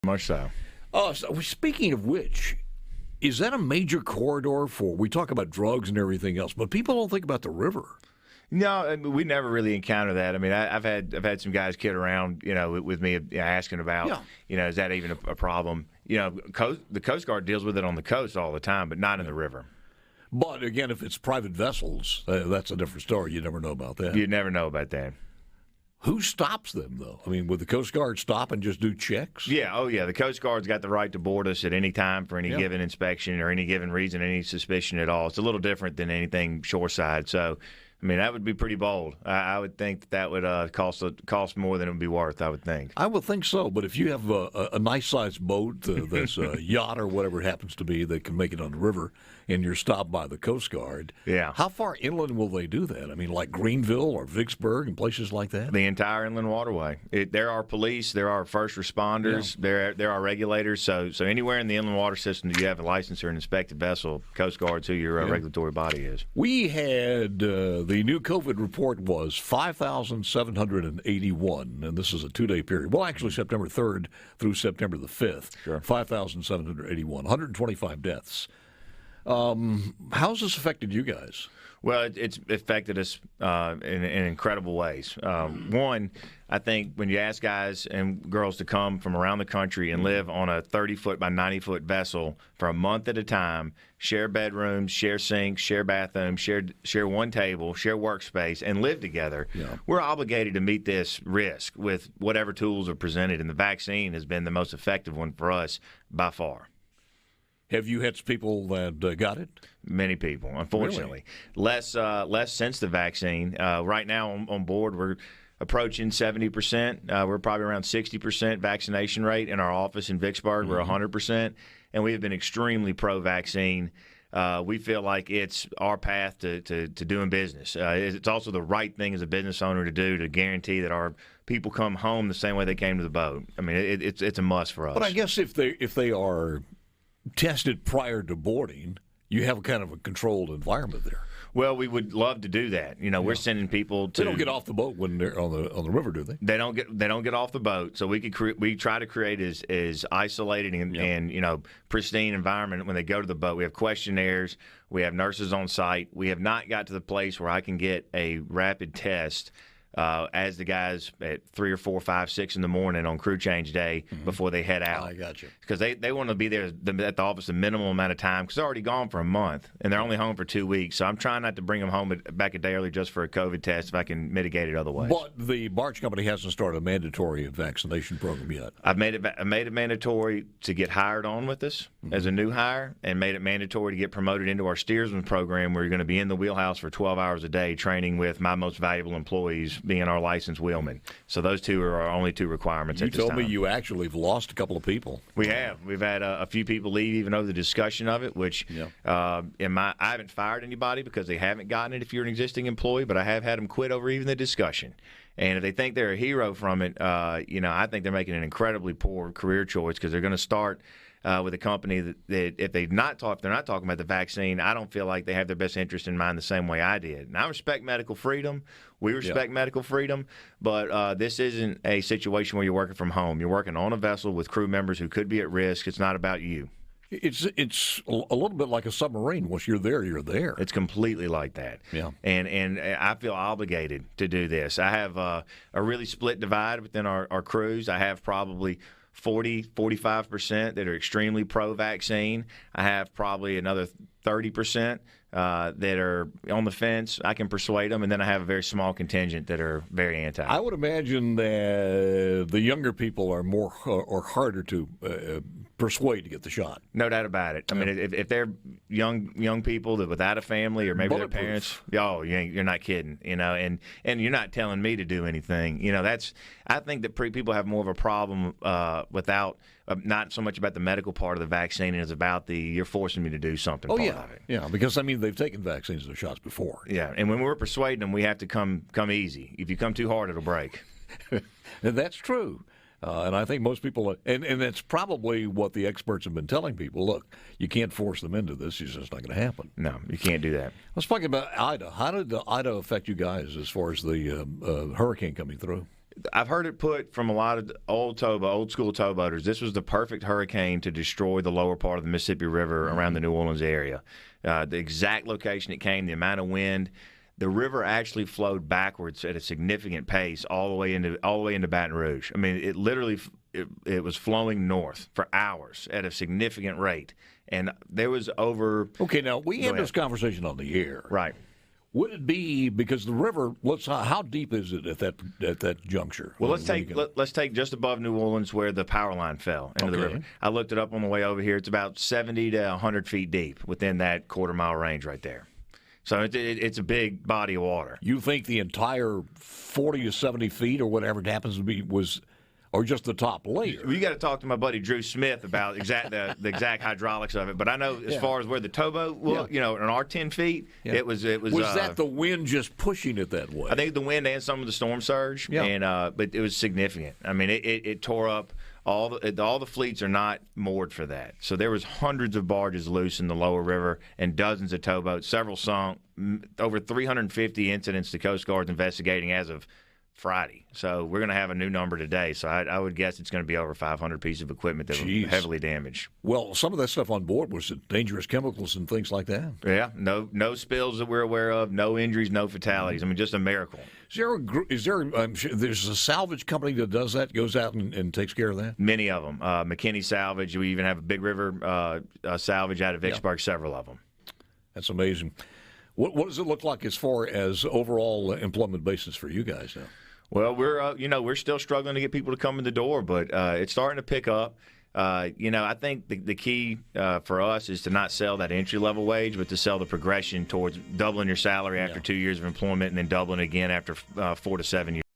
Much so. So speaking of which, is that a major corridor for? We talk about drugs and everything else, but people don't think about the river. No, I mean, we never really encounter that. I mean, I've had some guys kid around, with me asking about, is that even a problem? The Coast Guard deals with it on the coast all the time, but not in the river. But again, if it's private vessels, that's a different story. You never know about that. You never know about that. Who stops them, though? I mean, would the Coast Guard stop and just do checks? Yeah, the Coast Guard's got the right to board us at any time for any given inspection or any given reason, any suspicion at all. It's a little different than anything shoreside. So, I mean, that would be pretty bold. I would think that would cost more than it would be worth, I would think. I would think so, but if you have a nice-sized boat that's a yacht or whatever it happens to be that can make it on the river, and you're stopped by the Coast Guard, how far inland will they do that? I mean, like Greenville or Vicksburg and places like that? The entire inland waterway. There are police, there are first responders, there are regulators. So anywhere in the inland water system that you have a licensed or an inspected vessel, Coast Guard's who your regulatory body is. We had the new COVID report was 5,781, and this is a 2-day period. Well, actually, September 3rd through September the 5th. Sure. 5,781, 125 deaths. How's this affected you guys? Well, it's affected us in incredible ways. One, I think when you ask guys and girls to come from around the country and live on a 30-foot by 90-foot vessel for a month at a time, share bedrooms, share sinks, share bathrooms, share one table, share workspace, and live together, we're obligated to meet this risk with whatever tools are presented, and the vaccine has been the most effective one for us by far. Have you had people that got it? Many people, unfortunately. Really? Less since the vaccine. Right now on board, we're approaching 70%. We're probably around 60% vaccination rate. In our office in Vicksburg, we're 100%. And we have been extremely pro-vaccine. We feel like it's our path to doing business. It's also the right thing as a business owner to do to guarantee that our people come home the same way they came to the boat. I mean, it's a must for us. But I guess if they are tested prior to boarding, you have kind of a controlled environment there. Well, we would love to do that. We're sending people to. They don't get off the boat when they're on the river, do they? They don't get off the boat. So we try to create as isolated and pristine environment when they go to the boat. We have questionnaires. We have nurses on site. We have not got to the place where I can get a rapid test as the guys at 3 or 4, 5, 6 in the morning on crew change day before they head out. I got you. Because they want to be there at the office a minimum amount of time because they're already gone for a month and they're only home for 2 weeks. So I'm trying not to bring them home back a day early just for a COVID test if I can mitigate it otherwise. But the barge company hasn't started a mandatory vaccination program yet. I made it mandatory to get hired on with us as a new hire and made it mandatory to get promoted into our steersman program where you're going to be in the wheelhouse for 12 hours a day training with my most valuable employees being our licensed wheelmen. So those two are our only two requirements at this time. You told me you actually have lost a couple of people. We have. We've had a few people leave even over the discussion of it, which I haven't fired anybody because they haven't gotten it if you're an existing employee, but I have had them quit over even the discussion. And if they think they're a hero from it, I think they're making an incredibly poor career choice because they're going to start with a company that if they're not talking about the vaccine, I don't feel like they have their best interest in mind the same way I did. And I respect medical freedom. We respect medical freedom, but this isn't a situation where you're working from home. You're working on a vessel with crew members who could be at risk. It's not about you. It's a little bit like a submarine. Once you're there, you're there. It's completely like that. Yeah. And I feel obligated to do this. I have a really split divide within our crews. I have probably 45% that are extremely pro-vaccine. I have probably another 30% that are on the fence. I can persuade them, and then I have a very small contingent that are very anti. I would imagine that the younger people are more or harder to persuade to get the shot. No doubt about it. I mean, if they're young people that without a family or maybe their parents, you're not kidding. And you're not telling me to do anything. I think that people have more of a problem without. Not so much about the medical part of the vaccine as about you're forcing me to do something. Of it. Yeah, because they've taken vaccines and shots before. Yeah, and when we're persuading them, we have to come easy. If you come too hard, it'll break. And that's true. And I think most people, and that's probably what the experts have been telling people. Look, you can't force them into this. It's just not going to happen. No, you can't do that. Let's talk about Ida. How did Ida affect you guys as far as the hurricane coming through? I've heard it put from a lot of old school towboaters. This was the perfect hurricane to destroy the lower part of the Mississippi River around the New Orleans area. The exact location it came, the amount of wind. The river actually flowed backwards at a significant pace all the way into Baton Rouge. I mean, it literally it was flowing north for hours at a significant rate, and there was over. Okay, now we had this conversation on the air, right? Would it be because the river? How deep is it at that juncture? Well, let's take just above New Orleans where the power line fell into the river. I looked it up on the way over here. It's about 70 to 100 feet deep within that quarter-mile range right there. So it's a big body of water. You think the entire 40 to 70 feet or whatever it happens to be or just the top layer? You got to talk to my buddy Drew Smith about the exact hydraulics of it. But I know as far as where the towboat, on our 10 feet, it was. Was that the wind just pushing it that way? I think the wind and some of the storm surge, but it was significant. I mean, it tore up. All the fleets are not moored for that. So there was hundreds of barges loose in the lower river and dozens of towboats, several sunk, over 350 incidents the Coast Guard's investigating as of Friday. So we're going to have a new number today. So I would guess it's going to be over 500 pieces of equipment that were heavily damaged. Well, some of that stuff on board was dangerous chemicals and things like that. Yeah, no spills that we're aware of, no injuries, no fatalities. I mean, just a miracle. There's a salvage company that does that, goes out and takes care of that? Many of them. McKinney Salvage. We even have a Big River salvage out of Vicksburg, several of them. That's amazing. What does it look like as far as overall employment basis for you guys now? Well, we're still struggling to get people to come in the door, but it's starting to pick up. I think the key for us is to not sell that entry-level wage, but to sell the progression towards doubling your salary after 2 years of employment and then doubling again after 4 to 7 years.